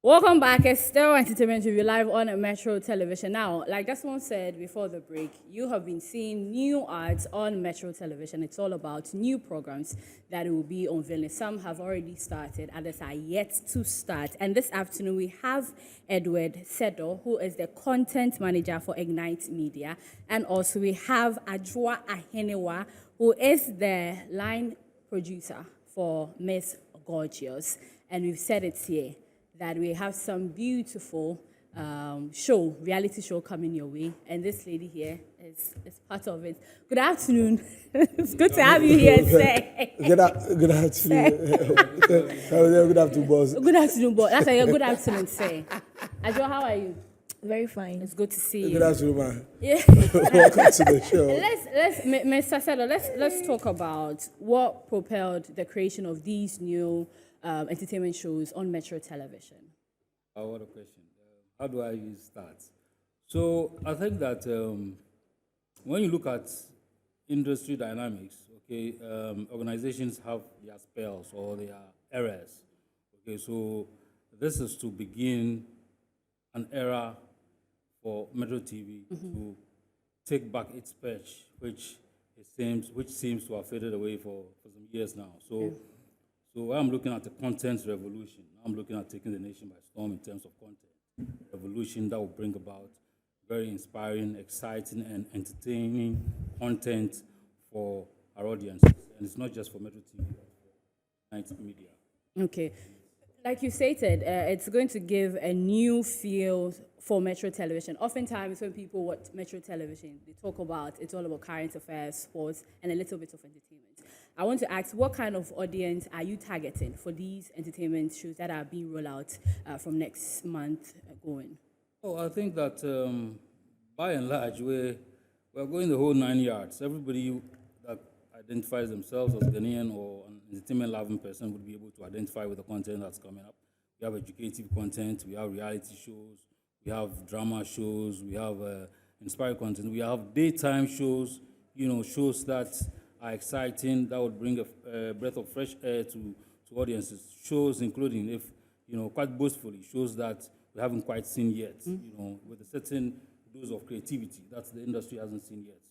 Welcome back. It's still entertainment review live on Metro Television. Now, like that one said before the break, you have been seeing new ads on Metro Television. It's all about new programs that will be unveiling. Some have already started, others are yet to start. And this afternoon, we have Edward Seddoh, who is the content manager for Ignite Media. And also we have Ajwa Ahenewa, who is the line producer for Miss Gorgeous. And we've said it here that we have some beautiful reality show coming your way. And this lady here is part of it. Good afternoon. It's good to have you here, sir. Good afternoon. Good afternoon, boss. Good afternoon, boss. That's a good afternoon, sir. Ajo, how are you? Very fine. It's good to see you. Good afternoon, man. Yeah. Welcome to the show. Mr. Seddoh, let's talk about what propelled the creation of these new entertainment shows on Metro Television. What a question. How do I even start? So I think that when you look at industry dynamics, okay, organizations have their spells or their eras. Okay, so this is to begin an era for Metro TV to take back its perch, which seems to have faded away for some years now. So I'm looking at the content revolution. I'm looking at taking the nation by storm in terms of content revolution that will bring about very inspiring, exciting, and entertaining content for our audiences. And it's not just for Metro TV, but for Media. Okay. Like you stated, it's going to give a new feel for Metro Television. Oftentimes when people watch Metro Television, they talk about, it's all about current affairs, sports, and a little bit of entertainment. I want to ask, what kind of audience are you targeting for these entertainment shows that are being rolled out from next month going? Oh, I think that by and large, we're going the whole 9 yards. Everybody that identifies themselves as Ghanaian or an entertainment-loving person would be able to identify with the content that's coming up. We have educative content, we have reality shows, we have drama shows, we have inspiring content, we have daytime shows, shows that are exciting, that would bring a breath of fresh air to audiences. Shows including, quite boastfully, shows that we haven't quite seen yet, with a certain dose of creativity that the industry hasn't seen yet.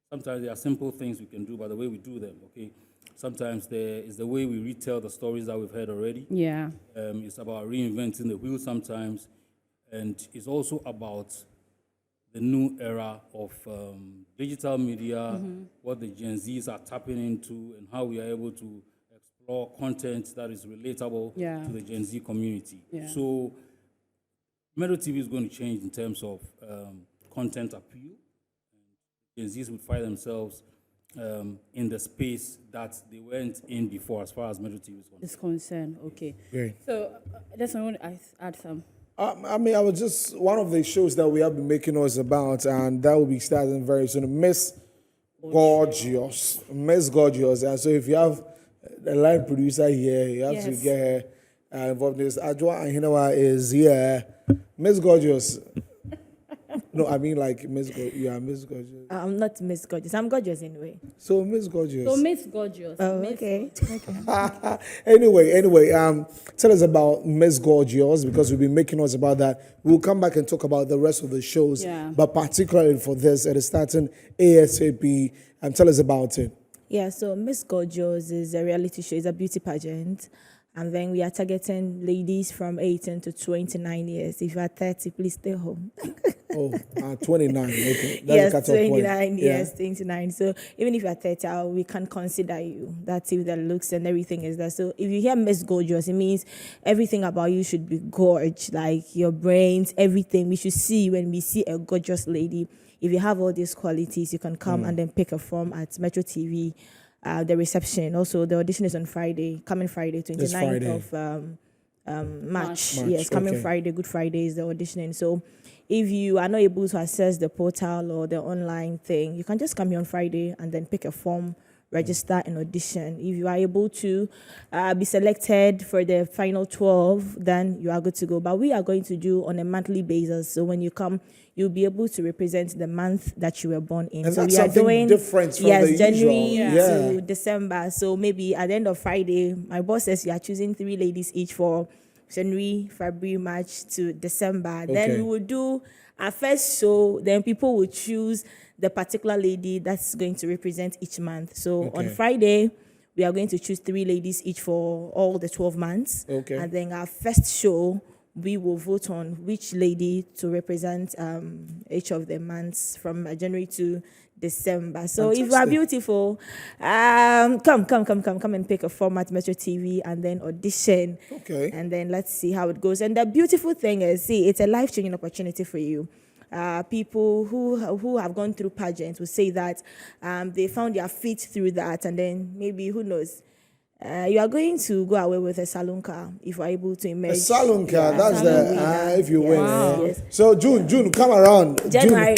Sometimes there are simple things we can do by the way we do them, okay? Sometimes there is the way we retell the stories that we've heard already. Yeah. It's about reinventing the wheel sometimes, and it's also about the new era of digital media, what the Gen Zs are tapping into, and how we are able to explore content that is relatable to the Gen Z community. Yeah. So Metro TV is going to change in terms of content appeal. Gen Zs would find themselves in the space that they weren't in before as far as Metro TV is concerned. It's concerned, okay. Great. So that's what I want to add some. I was just one of the shows that we have been making noise about, and that will be starting very soon. Miss Gorgeous. And so if you have the line producer here, you have to get her involved in this. Ajwa Ahenewa is here. Miss Gorgeous. No, I mean like Miss Gorgeous. You are Miss Gorgeous. I'm not Miss Gorgeous. I'm gorgeous anyway. So Miss Gorgeous. So Miss Gorgeous. Oh, Miss okay. Anyway, tell us about Miss Gorgeous, because we've been making us about that. We'll come back and talk about the rest of the shows, but particularly for this, it is starting ASAP. Tell us about it. Yeah, so Miss Gorgeous is a reality show. It's a beauty pageant. And then we are targeting ladies from 18 to 29 years. If you are 30, please stay home. 29. Okay. That's yes, the cutoff 29. Point. Yes, 29. So even if you are 30, we can consider you. That's if the looks and everything is there. So if you hear Miss Gorgeous, it means everything about you should be gorgeous, like your brains, everything. We should see when we see a gorgeous lady. If you have all these qualities, you can come and then pick a form at Metro TV. The reception. Also, the audition is on Friday, coming Friday, 29th of March. Yes, coming Friday, Good Friday is the auditioning. So if you are not able to access the portal or the online thing, you can just come here on Friday and then pick a form, register and audition. If you are able to be selected for the final 12, then you are good to go. But we are going to do on a monthly basis. So when you come, you'll be able to represent the month that you were born in. And so that's we are doing different from the January usual. to December. So maybe at the end of Friday, my boss says you are choosing 3 ladies each for January, February, March to December. Okay. Then we will do our first show. Then people will choose the particular lady that's going to represent each month. So on Okay. Friday, we are going to choose 3 ladies each for all the 12 months. Okay. And then our first show, we will vote on which lady to represent each of the months from January to December. So if you are Fantastic. beautiful, come and pick a format, Metro TV, and then audition. Okay. And then let's see how it goes. And the beautiful thing is, see, it's a life-changing opportunity for you. People who have gone through pageants will say that they found their feet through that, and then maybe, who knows, you are going to go away with a saloon car if you are able to emerge. A salon car, that's salon the winner. if you win. Wow. eh? So June, come around. January,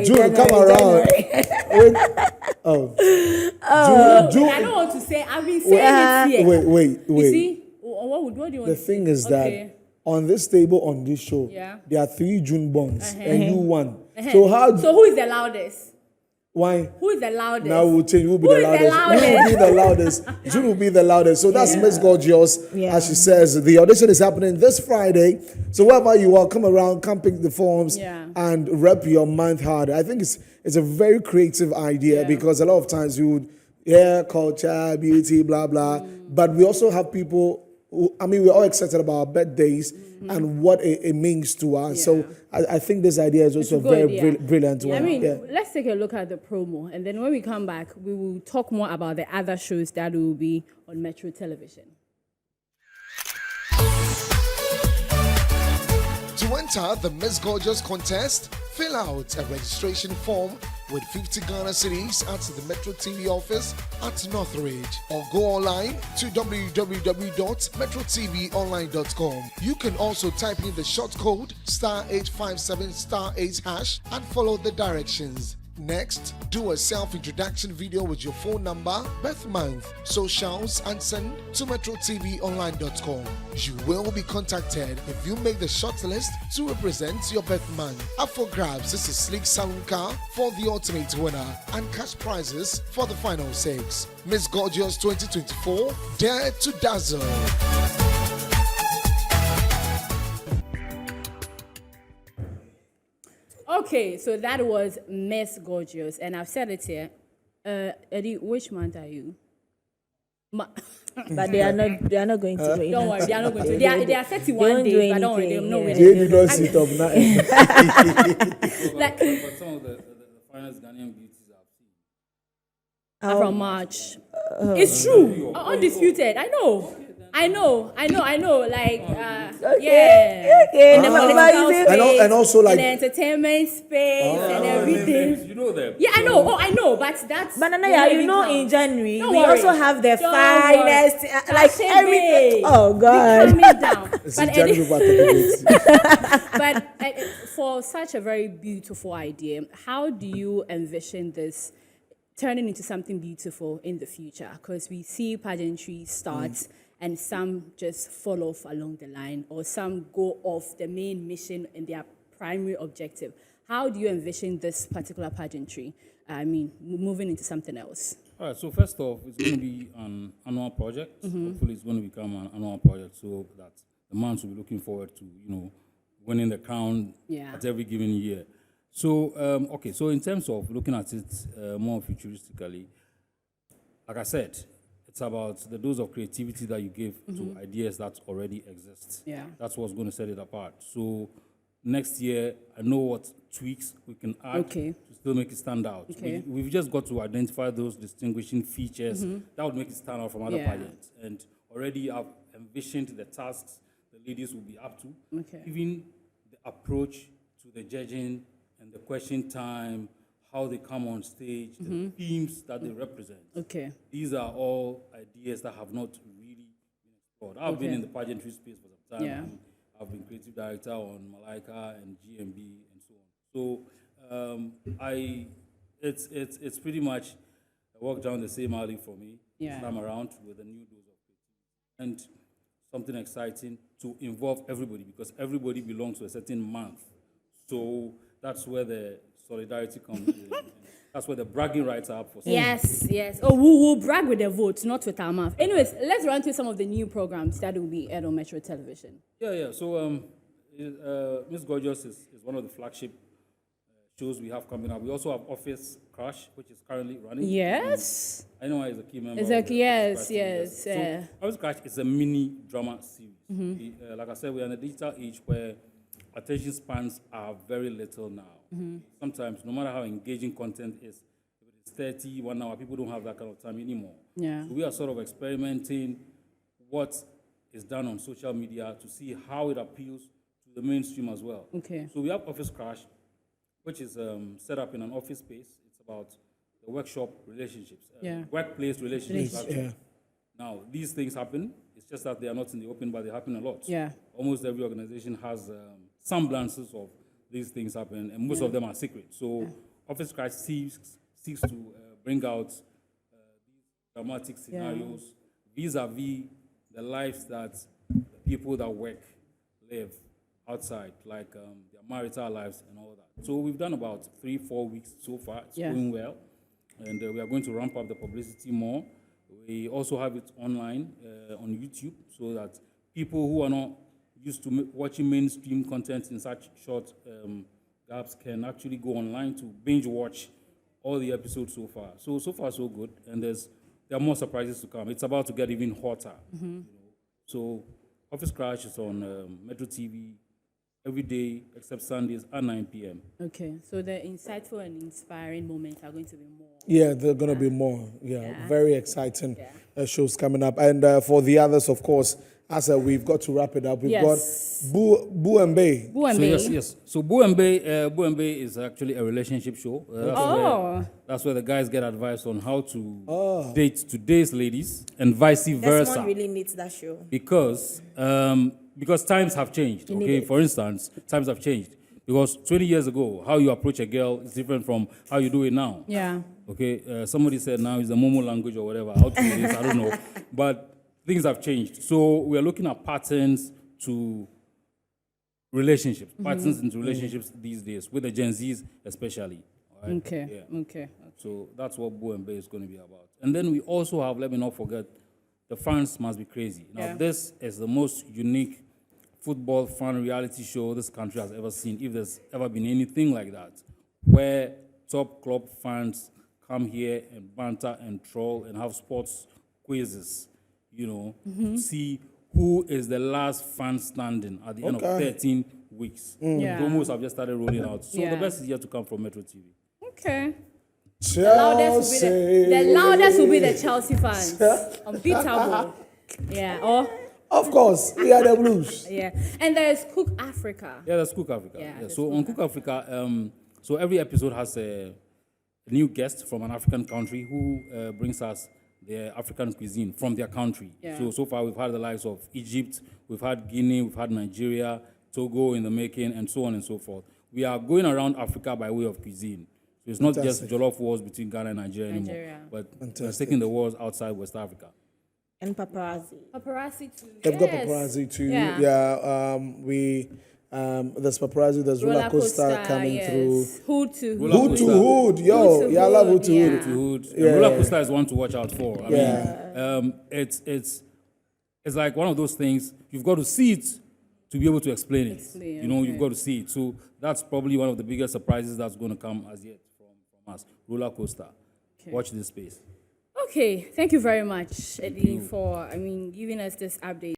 June, come around. Wait. Oh. June, I don't want to say. I've been saying it here. wait. You see, what do you want The to thing say? is that Okay. on this table, on this show, Yeah. there are 3 June bonds, and you won. So how? So who is the loudest? Why? Who is the loudest? Now we'll change. Who will be Who the is the loudest? Who will be the loudest? June will be the loudest. So that's Miss Gorgeous, Yeah. as she says. The audition is happening this Friday. So wherever you are, come around, come pick the forms, Yeah. and rep your month hard. I think it's a very creative idea Yeah. because a lot of times we would hair, culture, beauty, blah blah. But we also have people. We're all excited about our birthdays and what it means to us. So I think this idea is also a good, very yeah. brilliant I one. mean, Yeah. let's take a look at the promo, and then when we come back, we will talk more about the other shows that will be on Metro Television. To enter the Miss Gorgeous contest, fill out a registration form with 50 Ghana cedis at the Metro TV office at Northridge, or go online to www.metrotvonline.com. You can also type in the short code *857*8# and follow the directions. Next, do a self-introduction video with your phone number, birth month, socials, and send to metrotvonline.com. You will be contacted if you make the shortlist to represent your birth month. Up for grabs is a sleek saloon car for the ultimate winner and cash prizes for the final 6. Miss Gorgeous 2024, dare to dazzle. Okay, so that was Miss Gorgeous, and I've said it here. Eddie, which month are you? But they are not going to win. Don't worry, they are not going to. They are 31 don't do days, but don't worry, they're anything, not yeah. winning. Jay did not sit up now. But some of the finest Ghanaian beauties I've seen. From March. It's true. Undisputed. I know. Like, yeah. Okay, In the never political mind. space, And also, like- in the entertainment space and everything. You know them. Yeah, I know. Oh, I know. But that's. But Nana, you know, in January, Don't we worry. also have the Don't finest, worry. like Sashay everything. Bay. Oh, God. Calm it down. It's But in January, But for such a very beautiful idea, how do you envision this turning into something beautiful in the future? Because we see pageantry start and some just fall off along the line, or some go off the main mission and their primary objective. How do you envision this particular pageantry? Moving into something else. All right, so first off, it's going to be an annual project. Hopefully it's going to become an annual project so that the months will be looking forward to, winning the crown at every given year. So, so in terms of looking at it more futuristically, like I said, it's about the dose of creativity that you give to ideas that already exist. Yeah. That's what's going to set it apart. So next year, I know what tweaks we can add Okay. to still make it stand out. Okay. We've just got to identify those distinguishing features that would make it stand out from other Yeah. pageants. And already I've envisioned the tasks the ladies will be up to, Okay. even the approach to the judging and the question time, how they come on stage, the themes that they represent. Okay. These are all ideas that have not really been explored. I've been Okay. in the pageantry space for some time. Yeah. I've been creative director on Malaika and GMB and so on. So it's pretty much a walk down the same alley for me Yeah. this time around with a new dose of creativity and something exciting to involve everybody, because everybody belongs to a certain month. So that's where the solidarity comes in. That's where the bragging rights are up for. Yes, yes. Oh, we'll brag with the votes, not with our mouth. Anyways, let's run through some of the new programs that will be aired on Metro Television. Yeah. So, Miss Gorgeous is one of the flagship shows we have coming up. We also have Office Crash, which is currently running. Yes. I know is a key member. Exactly. of the Yes. Office Crash team. So, Office Crash is a mini drama series. Like I said, we're in a digital age where attention spans are very little now. Sometimes, no matter how engaging content is, if it is 30, 1 hour, people don't have that kind of time anymore. Yeah. So we are sort of experimenting what is done on social media to see how it appeals to the mainstream as well. Okay. So we have Office Crash, which is set up in an office space. It's about the workshop relationships, workplace relationships. Actually. Yeah. Now, these things happen. It's just that they are not in the open, but they happen a lot. Yeah. Almost every organization has semblances of these things happen, and most of them are secret. So Office Crash seeks to bring out these dramatic scenarios vis-a-vis the lives that the people that work live outside, like their marital lives and all that. So we've done about 3-4 weeks so far. It's going well, and we are going to ramp up the publicity more. We also have it online on YouTube, so that people who are not used to watching mainstream content in such short gaps can actually go online to binge watch all the episodes so far. So far so good, and there are more surprises to come. It's about to get even hotter. You know? So Office Crash is on Metro TV every day except Sundays at 9 p.m. Okay. So the insightful and inspiring moments are going to be more. Yeah, there are going to be more. Yeah, very exciting shows coming up. And for the others, of course, as we've got to wrap it up, we've got Boo and Bay. Boo and So Bay. yes. So Boo and Bay is actually a relationship show. That's where the guys get advice on how to date today's ladies and vice versa. Desmond really needs that show. Because times have changed. Okay, for instance, times have changed. Because 20 years ago, how you approach a girl is different from how you do it now. Yeah. Okay, somebody said now is the Momo language or whatever. How to do this, I don't know. But things have changed. So we are looking at patterns to relationships, patterns into relationships these days, with the Gen Zs especially. Right? Okay. Yeah. Okay. So that's what Boo and Bay is going to be about. And then we also have, let me not forget, The Fans Must Be Crazy. Now, this is the most unique football fan reality show this country has ever seen, if there's ever been anything like that, where top club fans come here and banter and troll and have sports quizzes, you know, to see who is the last fan standing at the end of 13 weeks. Yeah. Promos have just started rolling out. So the best is yet to come from Metro TV. Okay. Chelsea. The loudest will be the Chelsea fans. Unbeatable. Yeah. Of course, we are the Blues. Yeah. And there's Cook Africa. Yeah, that's Cook Africa. Yeah, So on Cook Africa, so every episode has a new guest from an African country who brings us their African cuisine from their country. Yeah. So far we've had the likes of Egypt, we've had Guinea, we've had Nigeria, Togo in the making, and so on and so forth. We are going around Africa by way of cuisine. So it's not just jollof wars between Ghana and Nigeria anymore, but we're taking the wars outside West Africa. And paparazzi. Paparazzi too. They've got paparazzi too. Yeah. There's paparazzi, there's roller coaster coming through. Hood to Roller Hood to coaster. hood, yo. Hood to Yeah, I love hood, hood to yeah. hood. Hood. Yeah. Roller coaster is one to watch out for. I Yeah. mean, it's like one of those things, you've got to see it to be able to explain it. You know, you've got to see it. So that's probably one of the biggest surprises that's going to come as yet from us. Roller coaster. Watch this space. Okay, thank you very much, Eddie, for giving us this update.